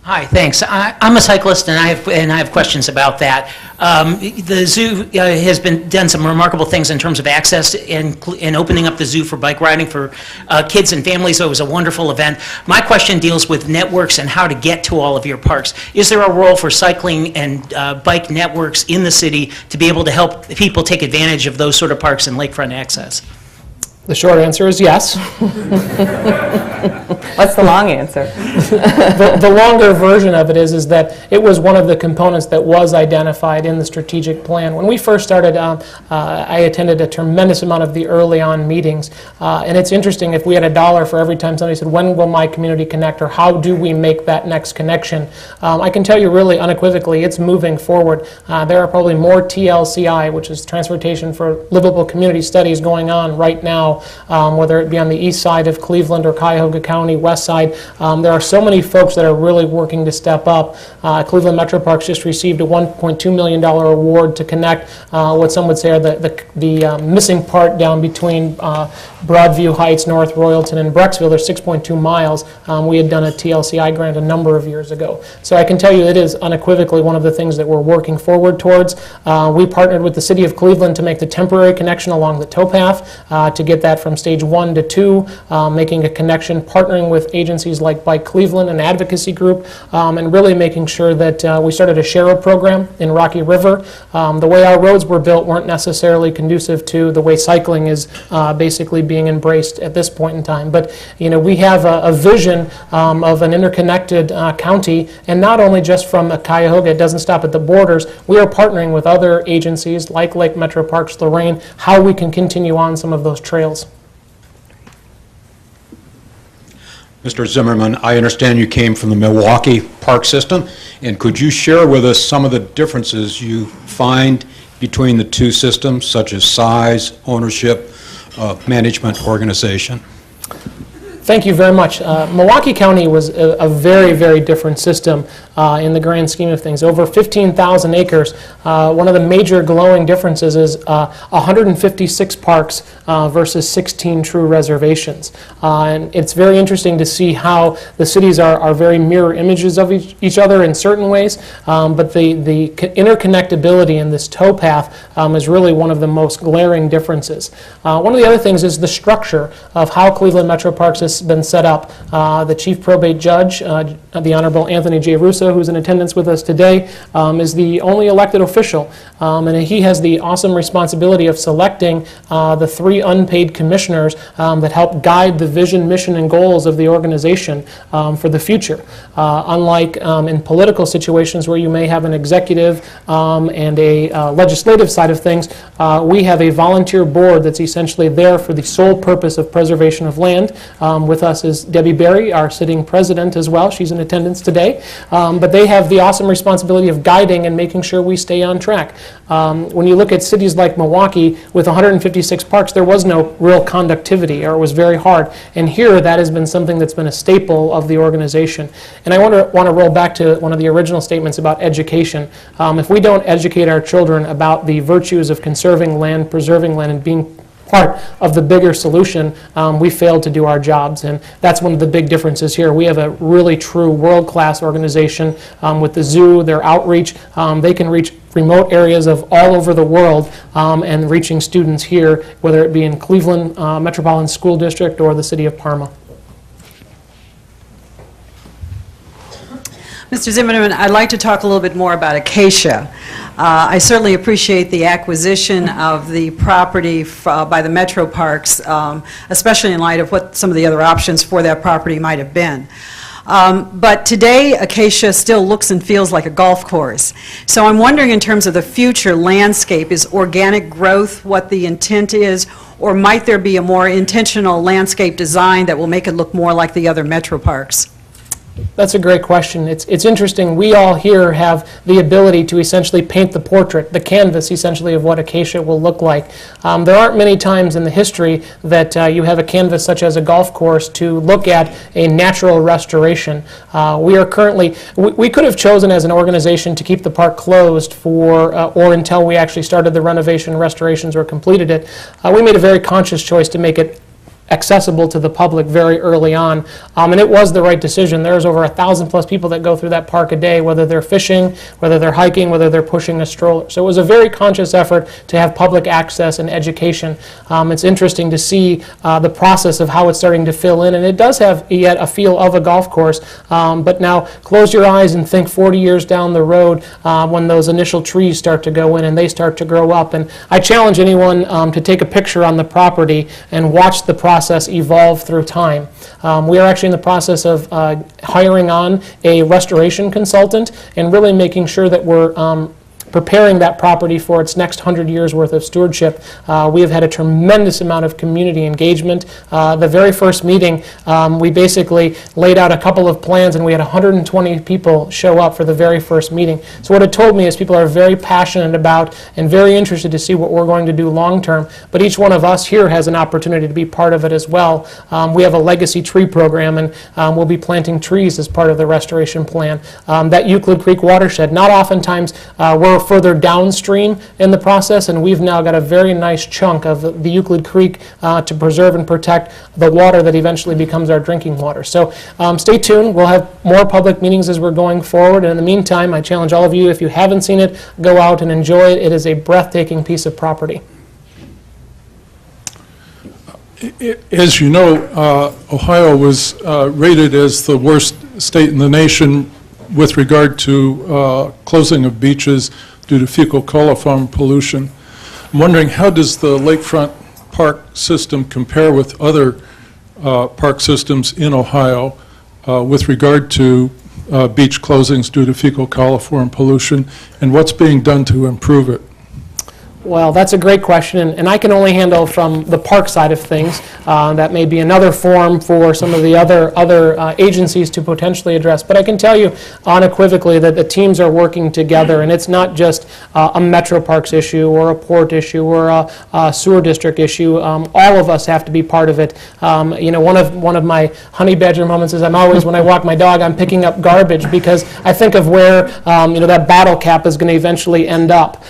Hi, thanks. I'm a cyclist, and I have questions about that. The zoo has done some remarkable things in terms of access and opening up the zoo for bike riding for kids and families. So it was a wonderful event. My question deals with networks and how to get to all of your parks. Is there a role for cycling and bike networks in the city to be able to help people take advantage of those sort of parks and lakefront access? The short answer is yes. What's the long answer? The longer version of it is that it was one of the components that was identified in the strategic plan. When we first started, I attended a tremendous amount of the early on meetings. And it's interesting, if we had $1 for every time somebody said, when will my community connect, or how do we make that next connection? I can tell you really unequivocally, it's moving forward. There are probably more TLCI, which is Transportation for Livable Community Studies, going on right now. Whether it be on the east side of Cleveland or Cuyahoga County, west side. There are so many folks that are really working to step up. Cleveland Metroparks just received a $1.2 million award to connect what some would say are the missing part down between Broadview Heights, North Royalton, and Brecksville. There's 6.2 miles. We had done a TLCI grant a number of years ago. So I can tell you it is unequivocally one of the things that we're working forward towards. We partnered with the City of Cleveland to make the temporary connection along the towpath to get that from stage 1 to 2, making a connection, partnering with agencies like Bike Cleveland, an advocacy group, and really making sure that we started a share-a program in Rocky River. The way our roads were built weren't necessarily conducive to the way cycling is basically being embraced at this point in time. But we have a vision of an interconnected county, and not only just from Cuyahoga, it doesn't stop at the borders. We are partnering with other agencies like Lake Metroparks, Lorraine, how we can continue on some of those trails. Mr. Zimmerman, I understand you came from the Milwaukee park system, and could you share with us some of the differences you find between the two systems, such as size, ownership, management, organization? Thank you very much. Milwaukee County was a very, very different system in the grand scheme of things. Over 15,000 acres. One of the major glowing differences is 156 parks versus 16 true reservations. And it's very interesting to see how the cities are very mirror images of each other in certain ways, but the interconnectability in this towpath is really one of the most glaring differences. One of the other things is the structure of how Cleveland Metroparks has been set up. The chief probate judge, the Honorable Anthony J. Russo, who's in attendance with us today, is the only elected official, and he has the awesome responsibility of selecting the 3 unpaid commissioners that help guide the vision, mission, and goals of the organization for the future. Unlike in political situations where you may have an executive and a legislative side of things, we have a volunteer board that's essentially there for the sole purpose of preservation of land. With us is Debbie Berry, our sitting president as well. She's in attendance today. But they have the awesome responsibility of guiding and making sure we stay on track. When you look at cities like Milwaukee with 156 parks, there was no real conductivity, or it was very hard. And here, that has been something that's been a staple of the organization. And I want to roll back to one of the original statements about education. If we don't educate our children about the virtues of conserving land, preserving land, and being part of the bigger solution, we failed to do our jobs. And that's one of the big differences here. We have a really true world-class organization with the zoo, their outreach. They can reach remote areas of all over the world and reaching students here, whether it be in Cleveland Metropolitan School District or the city of Parma. Mr. Zimmerman, I'd like to talk a little bit more about Acacia. I certainly appreciate the acquisition of the property by the Metroparks, especially in light of what some of the other options for that property might have been. But today, Acacia still looks and feels like a golf course. So I'm wondering, in terms of the future landscape, is organic growth what the intent is, or might there be a more intentional landscape design that will make it look more like the other Metroparks? That's a great question. It's interesting. We all here have the ability to essentially paint the portrait, the canvas essentially of what Acacia will look like. There aren't many times in the history that you have a canvas such as a golf course to look at a natural restoration. We are currently, we could have chosen as an organization to keep the park closed for, or until we actually started the renovation, restorations, or completed it. We made a very conscious choice to make it accessible to the public very early on, and it was the right decision. There's over 1,000 plus people that go through that park a day, whether they're fishing, whether they're hiking, whether they're pushing a stroller. So it was a very conscious effort to have public access and education. It's interesting to see the process of how it's starting to fill in, and it does have yet a feel of a golf course, but now close your eyes and think 40 years down the road when those initial trees start to go in and they start to grow up. And I challenge anyone to take a picture on the property and watch the process evolve through time. We are actually in the process of hiring on a restoration consultant and really making sure that we're preparing that property for its next 100 years worth of stewardship. We have had a tremendous amount of community engagement. The very first meeting, we basically laid out a couple of plans and we had 120 people show up for the very first meeting. So what it told me is people are very passionate about and very interested to see what we're going to do long term, but each one of us here has an opportunity to be part of it as well. We have a legacy tree program, and we'll be planting trees as part of the restoration plan. That Euclid Creek watershed, not oftentimes we're further downstream in the process, and we've now got a very nice chunk of the Euclid Creek to preserve and protect the water that eventually becomes our drinking water. So stay tuned. We'll have more public meetings as we're going forward, and in the meantime, I challenge all of you, if you haven't seen it, go out and enjoy it. It is a breathtaking piece of property. As you know, Ohio was rated as the worst state in the nation with regard to closing of beaches due to fecal coliform pollution. I'm wondering, how does the Lakefront park system compare with other park systems in Ohio with regard to beach closings due to fecal coliform pollution, and what's being done to improve it? Well, that's a great question, and I can only handle from the park side of things. That may be another forum for some of the other agencies to potentially address. But I can tell you unequivocally that the teams are working together, and it's not just a Metroparks issue or a port issue or a sewer district issue. All of us have to be part of it. One of my honey badger moments is I'm always, when I walk my dog, I'm picking up garbage because I think of where that battle cap is going to eventually end up.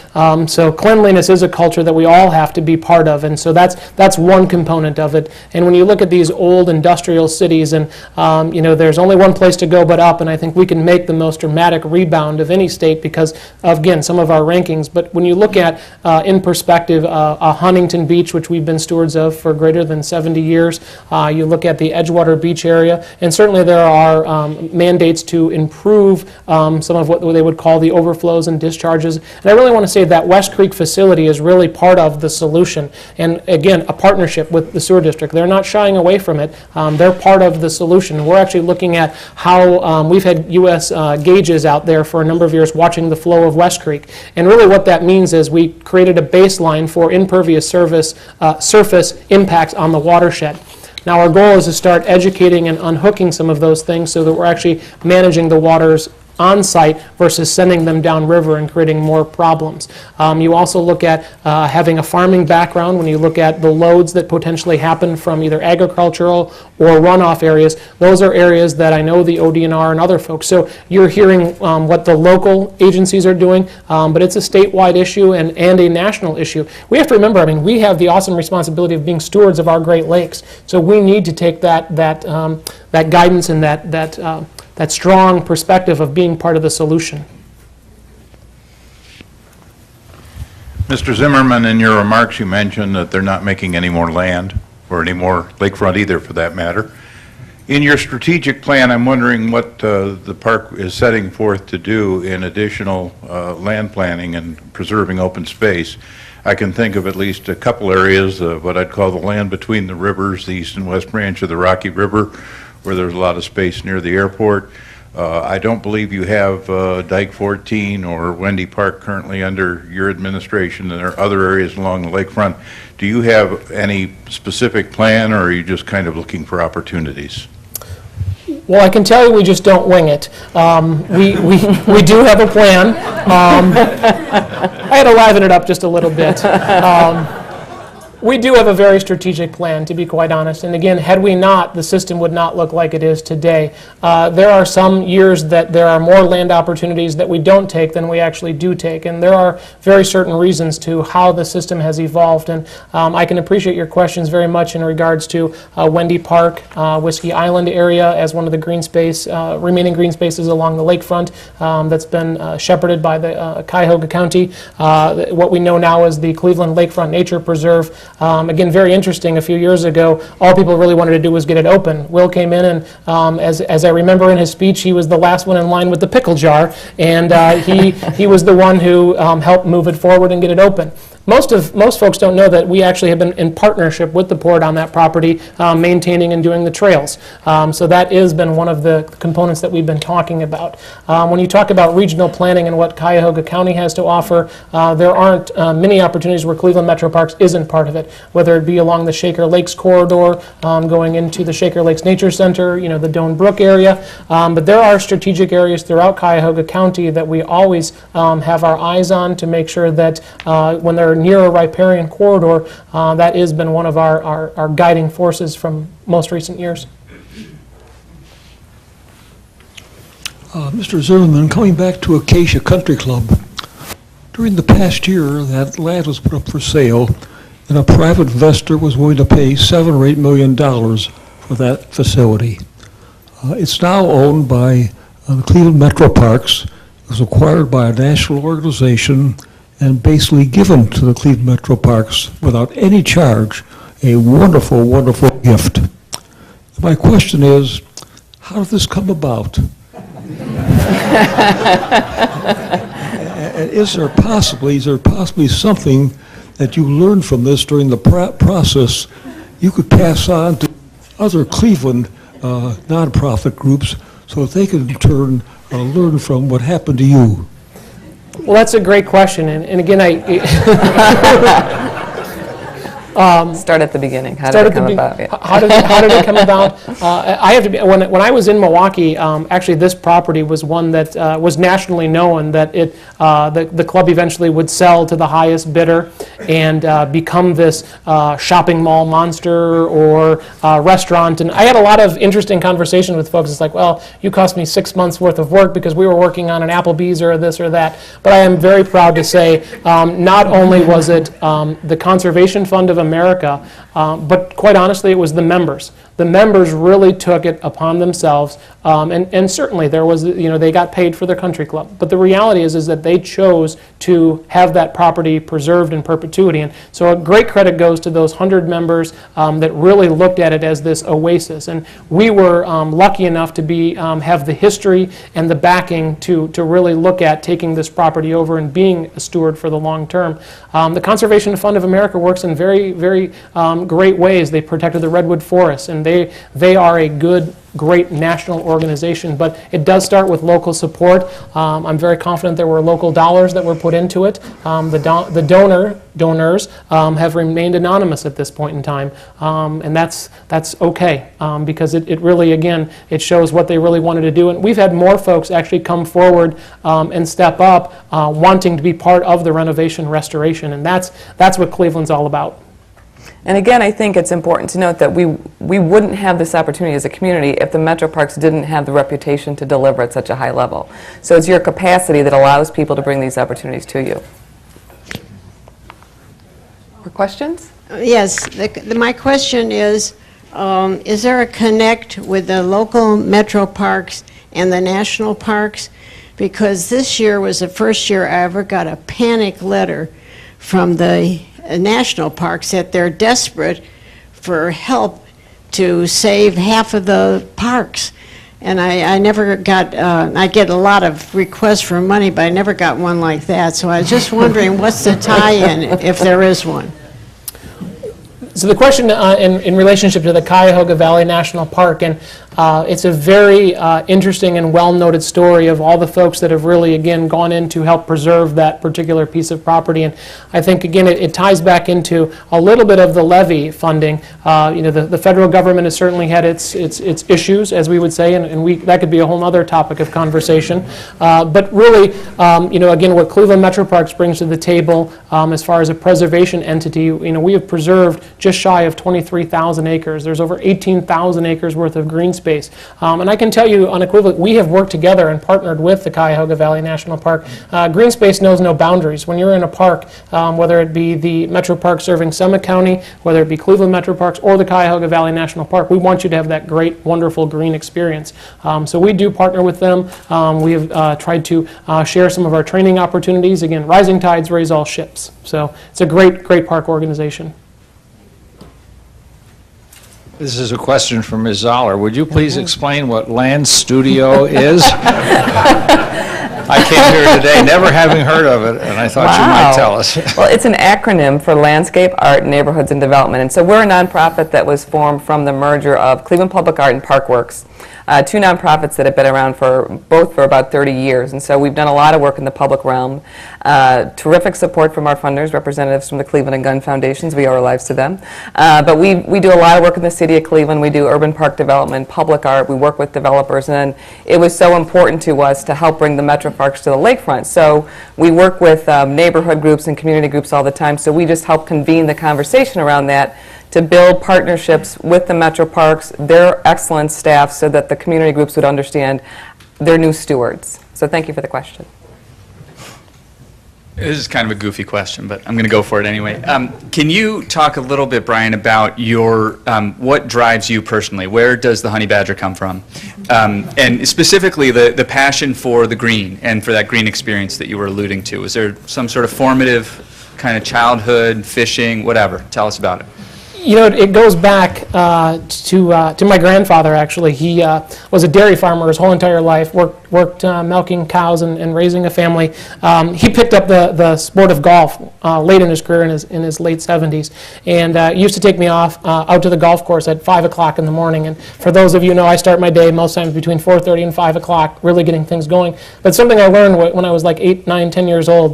So cleanliness is a culture that we all have to be part of, and so that's one component of it. And when you look at these old industrial cities, and there's only one place to go but up, and I think we can make the most dramatic rebound of any state because of, again, some of our rankings. But when you look at, in perspective, Huntington Beach, which we've been stewards of for greater than 70 years, you look at the Edgewater Beach area, and certainly there are mandates to improve some of what they would call the overflows and discharges. And I really want to say that West Creek facility is really part of the solution. And again, a partnership with the sewer district. They're not shying away from it. They're part of the solution. We're actually looking at how we've had U.S. gauges out there for a number of years watching the flow of West Creek. And really what that means is we created a baseline for impervious surface impacts on the watershed. Now our goal is to start educating and unhooking some of those things so that we're actually managing the waters on site versus sending them downriver and creating more problems. You also look at having a farming background. When you look at the loads that potentially happen from either agricultural or runoff areas, those are areas that I know the ODNR and other folks. So you're hearing what the local agencies are doing, but it's a statewide issue and a national issue. We have to remember, we have the awesome responsibility of being stewards of our Great Lakes. So we need to take that guidance and that strong perspective of being part of the solution. Mr. Zimmerman, in your remarks you mentioned that they're not making any more land, or any more lakefront either for that matter. In your strategic plan, I'm wondering what the park is setting forth to do in additional land planning and preserving open space. I can think of at least a couple areas, what I'd call the land between the rivers, the east and west branch of the Rocky River, where there's a lot of space near the airport. I don't believe you have Dyke 14 or Wendy Park currently under your administration, and there are other areas along the lakefront. Do you have any specific plan, or are you just kind of looking for opportunities? Well, I can tell you we just don't wing it. We do have a plan. I had to liven it up just a little bit. We do have a very strategic plan, to be quite honest. And again, had we not, the system would not look like it is today. There are some years that there are more land opportunities that we don't take than we actually do take. And there are very certain reasons to how the system has evolved. And I can appreciate your questions very much in regards to Wendy Park, Whiskey Island area as one of the green space, remaining green spaces along the lakefront that's been shepherded by the Cuyahoga County. What we know now is the Cleveland Lakefront Nature Preserve. Again, very interesting. A few years ago, all people really wanted to do was get it open. Will came in, and as I remember in his speech, he was the last one in line with the pickle jar, and he was the one who helped move it forward and get it open. Most folks don't know that we actually have been in partnership with the port on that property, maintaining and doing the trails. So that has been one of the components that we've been talking about. When you talk about regional planning and what Cuyahoga County has to offer, there aren't many opportunities where Cleveland Metroparks isn't part of it, whether it be along the Shaker Lakes corridor, going into the Shaker Lakes Nature Center, the Doan Brook area. But there are strategic areas throughout Cuyahoga County that we always have our eyes on to make sure that when they're near a riparian corridor, that has been one of our guiding forces from most recent years. Mr. Zimmerman, coming back to Acacia Country Club, during the past year, that land was put up for sale, and a private investor was willing to pay $7 or $8 million for that facility. It's now owned by the Cleveland Metroparks. It was acquired by a national organization and basically given to the Cleveland Metroparks without any charge, a wonderful, wonderful gift. My question is, how did this come about? And is there possibly something that you learned from this during the process you could pass on to other Cleveland nonprofit groups so that they could in turn learn from what happened to you? Well, that's a great question, and again, Start at the beginning. How did it come about? Yeah. How did it come about? I have to be, when I was in Milwaukee, actually this property was one that was nationally known, that the club eventually would sell to the highest bidder and become this shopping mall monster or restaurant. And I had a lot of interesting conversations with folks. It's like, well, you cost me 6 months worth of work because we were working on an Applebee's or this or that. But I am very proud to say not only was it the Conservation Fund of America, but quite honestly, it was the members. The members really took it upon themselves, and certainly there was, they got paid for their country club. But the reality is that they chose to have that property preserved in perpetuity. And so a great credit goes to those 100 members that really looked at it as this oasis. And we were lucky enough to have the history and the backing to really look at taking this property over and being a steward for the long term. The Conservation Fund of America works in very, very great ways. They protected the redwood forests, and they are a great national organization, but it does start with local support. I'm very confident there were local dollars that were put into it. The donors have remained anonymous at this point in time, and that's okay, because it really, again, it shows what they really wanted to do. And we've had more folks actually come forward and step up wanting to be part of the renovation restoration, and that's what Cleveland's all about. And again, I think it's important to note that we wouldn't have this opportunity as a community if the Metroparks didn't have the reputation to deliver at such a high level. So it's your capacity that allows people to bring these opportunities to you. More questions? Yes, my question is there a connect with the local metro parks and the national parks? Because this year was the first year I ever got a panic letter from the national parks that they're desperate for help to save half of the parks. And I never got, I get a lot of requests for money, but I never got one like that. So I was just wondering, what's the tie-in, if there is one? So the question in relationship to the Cuyahoga Valley National Park, and it's a very interesting and well-noted story of all the folks that have really, again, gone in to help preserve that particular piece of property. And I think, again, it ties back into a little bit of the Levy funding. The federal government has certainly had its issues, as we would say, and that could be a whole other topic of conversation. But really, again, what Cleveland Metroparks brings to the table as far as a preservation entity, we have preserved just shy of 23,000 acres. There's over 18,000 acres worth of green space. And I can tell you unequivocally, we have worked together and partnered with the Cuyahoga Valley National Park. Green space knows no boundaries. When you're in a park, whether it be the Metro Park serving Summit County, whether it be Cleveland Metroparks or the Cuyahoga Valley National Park, we want you to have that great, wonderful green experience. So we do partner with them. We have tried to share some of our training opportunities. Again, rising tides raise all ships. So it's a great, great park organization. This is a question from Ms. Zoller. Would you please explain what Land Studio is? I came here today never having heard of it, and I thought you might tell us. Well, it's an acronym for Landscape, Art, Neighborhoods, and Development. And so we're a nonprofit that was formed from the merger of Cleveland Public Art and Parkworks, two nonprofits that have been around for about 30 years. And so we've done a lot of work in the public realm. Terrific support from our funders, representatives from the Cleveland and Gun Foundations. We owe our lives to them. But we do a lot of work in the city of Cleveland. We do urban park development, public art. We work with developers. And it was so important to us to help bring the Metroparks to the lakefront. So we work with neighborhood groups and community groups all the time. So we just help convene the conversation around that to build partnerships with the Metroparks, their excellent staff, so that the community groups would understand they're new stewards. So thank you for the question. This is kind of a goofy question, but I'm going to go for it anyway. Can you talk a little bit, Brian, about your what drives you personally? Where does the honey badger come from? And specifically, the passion for the green and for that green experience that you were alluding to. Was there some sort of formative kind of childhood, fishing, whatever? Tell us about it. It goes back to my grandfather, actually. He was a dairy farmer his whole entire life, worked worked milking cows and raising a family. He picked up the sport of golf late in his career, in his late 70s, and used to take me out to the golf course at 5 o'clock in the morning. And for those of you who know, I start my day most times between 4:30 and 5 o'clock, really getting things going. But something I learned when I was like 8, 9, 10 years old,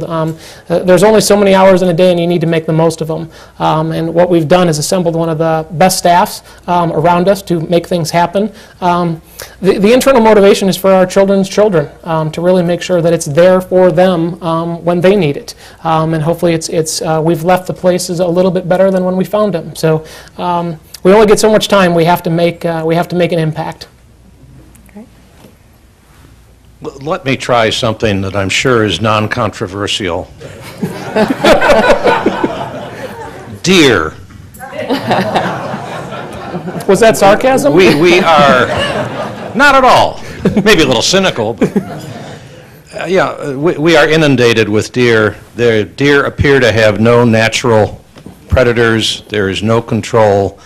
there's only so many hours in a day, and you need to make the most of them. And what we've done is assembled one of the best staffs around us to make things happen. The internal motivation is for our children's children, to really make sure that it's there for them when they need it. And hopefully we've left the places a little bit better than when we found them. So we only get so much time. We have to make an impact. Let me try something that I'm sure is non-controversial. Deer. Was that sarcasm? We are, not at all, maybe a little cynical, but we are inundated with deer. The deer appear to have no natural predators. There is no control.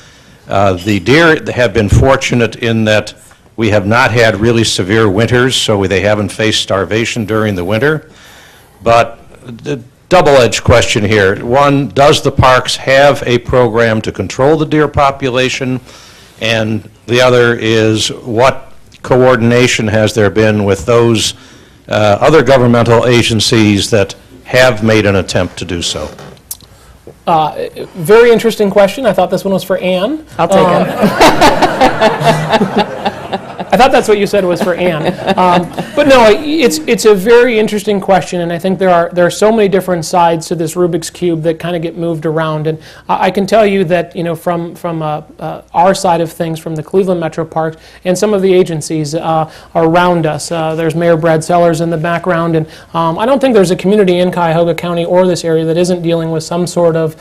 The deer have been fortunate in that we have not had really severe winters, so they haven't faced starvation during the winter. But the double-edged question here. One, does the parks have a program to control the deer population? And the other is, what coordination has there been with those other governmental agencies that have made an attempt to do so? Very interesting question. I thought this one was for Ann. I'll take it. I thought that's what you said was for Ann. But no, it's a very interesting question, and I think there are so many different sides to this Rubik's Cube that kind of get moved around. And I can tell you that, from our side of things, from the Cleveland Metroparks and some of the agencies around us, there's Mayor Brad Sellers in the background, and I don't think there's a community in Cuyahoga County or this area that isn't dealing with some sort of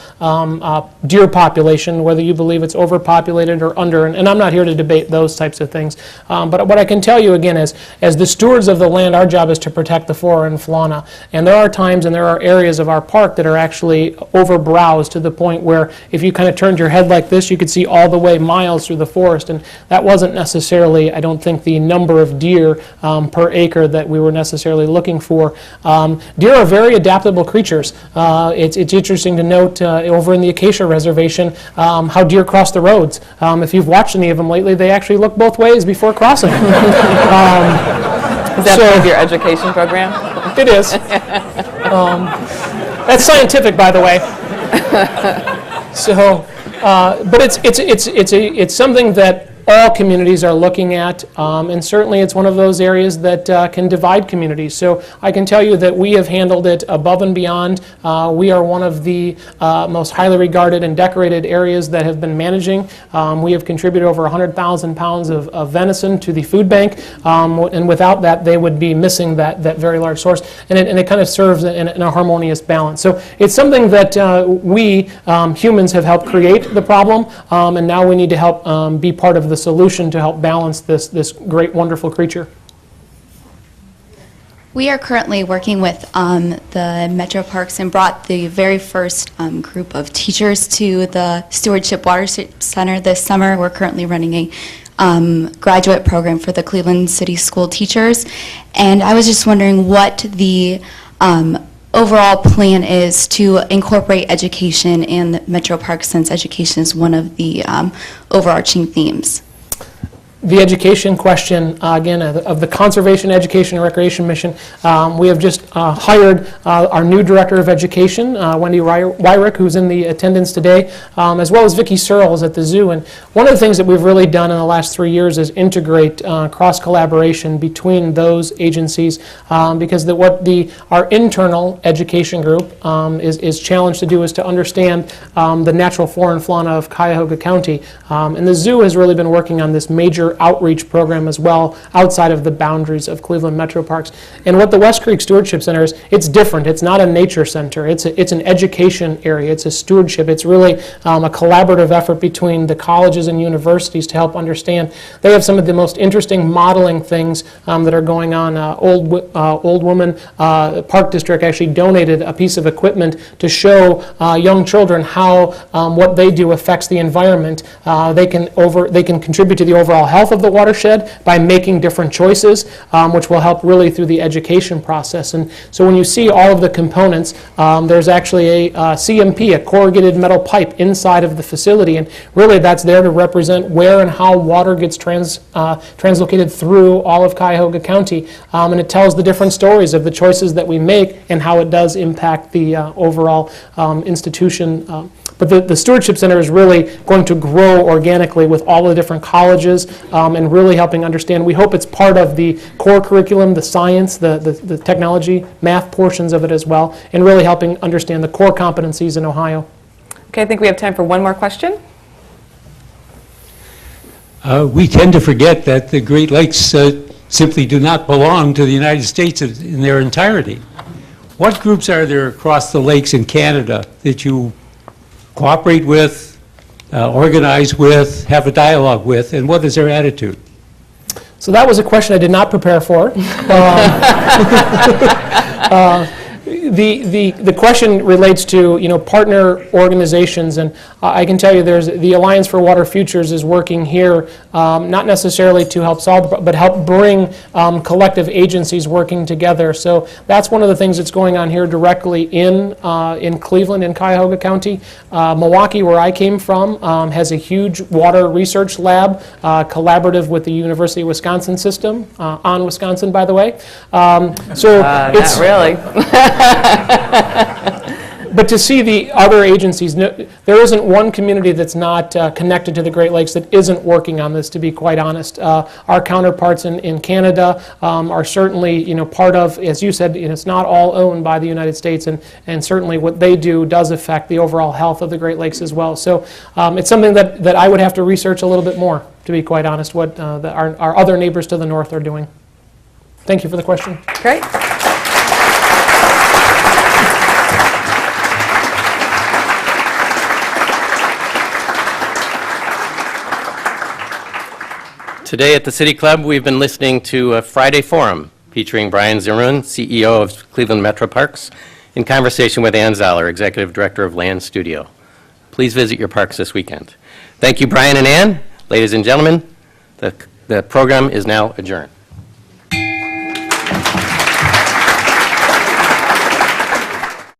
deer population, whether you believe it's overpopulated or under, and I'm not here to debate those types of things. But what I can tell you again is, as the stewards of the land, our job is to protect the flora and fauna. And there are times and there are areas of our park that are actually overbrowsed to the point where if you kind of turned your head like this, you could see all the way miles through the forest. And that wasn't necessarily, I don't think, the number of deer per acre that we were necessarily looking for. Deer are very adaptable creatures. It's interesting to note over in the Acacia Reservation how deer cross the roads. If you've watched any of them lately, they actually look both ways before crossing. Is that part of your education program? It is. That's scientific, by the way. But it's something that all communities are looking at, and certainly it's one of those areas that can divide communities. So I can tell you that we have handled it above and beyond. We are one of the most highly regarded and decorated areas that have been managing. We have contributed over 100,000 pounds of venison to the food bank, and without that they would be missing that very large source, and it kind of serves in a harmonious balance. So it's something that we humans have helped create the problem, and now we need to help be part of the solution to help balance this great, wonderful creature. We are currently working with the Metroparks and brought the very first group of teachers to the Stewardship Water Center this summer. We're currently running a graduate program for the Cleveland City School teachers, and I was just wondering what the overall plan is to incorporate education in the Metroparks, since education is one of the overarching themes. The education question, again, of the Conservation, Education, and Recreation Mission, we have just hired our new Director of Education, Wendy Wyrick, who's in the attendance today, as well as Vicki Searles at the zoo. And one of the things that we've really done in the last 3 years is integrate cross-collaboration between those agencies, because our internal education group is challenged to do is to understand the natural flora and fauna of Cuyahoga County. And the zoo has really been working on this major outreach program as well outside of the boundaries of Cleveland Metroparks. And what the West Creek Stewardship Center is, it's different. It's not a nature center. It's an education area. It's a stewardship. It's really a collaborative effort between the colleges and universities to help understand. They have some of the most interesting modeling things that are going on. Old Woman Park District actually donated a piece of equipment to show young children how what they do affects the environment. They can contribute to the overall health health of the watershed by making different choices, which will help really through the education process. And so when you see all of the components, there's actually a CMP, a corrugated metal pipe inside of the facility, and really that's there to represent where and how water gets translocated through all of Cuyahoga County, and it tells the different stories of the choices that we make and how it does impact the overall institution. But the Stewardship Center is really going to grow organically with all the different colleges and really helping understand. We hope it's part of the core curriculum, the science, the technology, math portions of it as well, and really helping understand the core competencies in Ohio. Okay, I think we have time for one more question. We tend to forget that the Great Lakes simply do not belong to the United States in their entirety. What groups are there across the lakes in Canada that you cooperate with, organize with, have a dialogue with, and what is their attitude? So that was a question I did not prepare for. The question relates to, partner organizations, and I can tell you there's the Alliance for Water Futures is working here, not necessarily to help solve, but help bring collective agencies working together. So that's one of the things that's going on here directly in Cleveland and Cuyahoga County. Milwaukee, where I came from, has a huge water research lab, collaborative with the University of Wisconsin system, on Wisconsin, by the way. Not really. But to see the other agencies, there isn't one community that's not connected to the Great Lakes that isn't working on this, to be quite honest. Our counterparts in Canada are certainly, part of, as you said, it's not all owned by the United States, and certainly what they do does affect the overall health of the Great Lakes as well. So it's something that I would have to research a little bit more, to be quite honest, what our other neighbors to the north are doing. Thank you for the question. Great. Today at the City Club, we've been listening to a Friday Forum featuring Brian Zimmerman, CEO of Cleveland Metroparks, in conversation with Ann Zoller, Executive Director of Land Studio. Please visit your parks this weekend. Thank you, Brian and Ann. Ladies and gentlemen, the program is now adjourned.